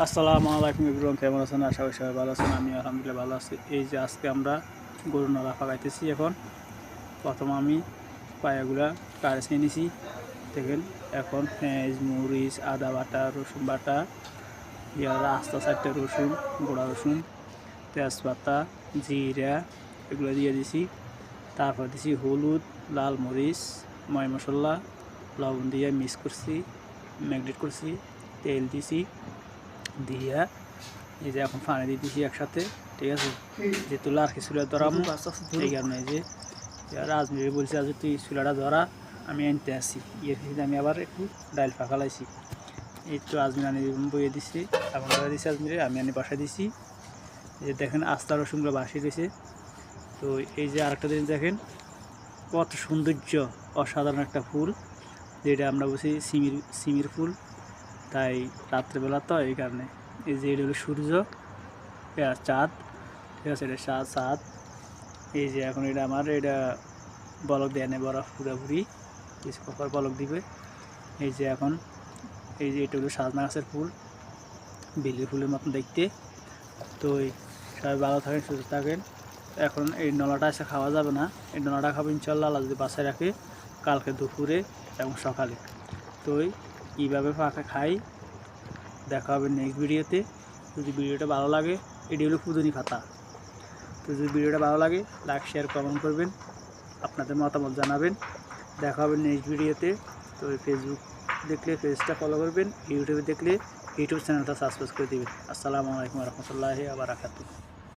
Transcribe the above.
আসসালামু আলাইকুম ইব্রাহিম, কেমন আছেন? আশা করি সবাই ভালো আছেন। আমি আলহামদুলিল্লাহ ভালো আছি। এই যে আজকে আমরা গরুর নলা পাকাইতেছি। এখন প্রথম আমি পায়াগুলা কারেছে নিয়েছি, দেখেন। এখন পেঁয়াজ, মরিচ, আদা বাটা, রসুন বাটা, আস্তা 4টে রসুন, গোড়া রসুন, তেজপাতা, জিরা এগুলো দিয়ে দিছি। তারপর দিছি হলুদ, লাল মরিচ, ময় মশলা, লবণ দিয়ে মিক্স করছি, ম্যাগনেট করছি, তেল দিছি দিয়া এই যে এখন পানি দিয়ে দিছি একসাথে, ঠিক আছে। যেহেতু লার্কি চুলা ধরামো, এই কারণে যে রাজমিরে বলছে আজ তুই চুলাটা ধরা, আমি আনতে আসি। এর ভিতরে আমি আবার একটু ডাইল ফাঁকালাইছি, এই তো আজমির আনি বইয়ে দিছি, এখন ধরা দিছি আজমিরে, আমি আনি বাসায় দিছি। এই যে দেখেন আস্তা রসুনগুলো বাসি রয়েছে। তো এই যে আরেকটা জিনিস দেখেন, কত সৌন্দর্য, অসাধারণ একটা ফুল, যেটা আমরা বলছি সিমির ফুল। তাই রাত্রেবেলা তো এই কারণে এই যে এটা হলো সূর্য, চাঁদ, ঠিক আছে, এটা চাঁদ। এই যে এখন এটা আমার এটা বলক দেয় না, বরফ পুরাপুরি কিছু পর বলক দিবে। এই যে এখন এই যে এটা হলো সাজনা গাছের ফুল, বেলি ফুলের মতন দেখতে। তো সবাই ভালো থাকেন, সুস্থ থাকেন। এখন এই নলাটা এসে খাওয়া যাবে না, এই নলাটা খাবো ইনশাল্লাহ আল্লাহ যদি বাসায় রাখে কালকে দুপুরে এবং সকালে। তো কীভাবে ফাঁকা খাই দেখা হবে নেক্সট ভিডিওতে। যদি ভিডিওটা ভালো লাগে, এটি হলো পুদিনা পাতা। তো যদি ভিডিওটা ভালো লাগে লাইক শেয়ার কমেন্ট করবেন, আপনাদের মতামত জানাবেন। দেখা হবে নেক্সট ভিডিওতে। তো ফেসবুক দেখলে পেজটা ফলো করবেন, ইউটিউবে দেখলে ইউটিউব চ্যানেলটা সাবস্ক্রাইব করে দেবেন। আসসালামু আলাইকুম রহমতুল্লাহি ওয়া বারাকাতুহু।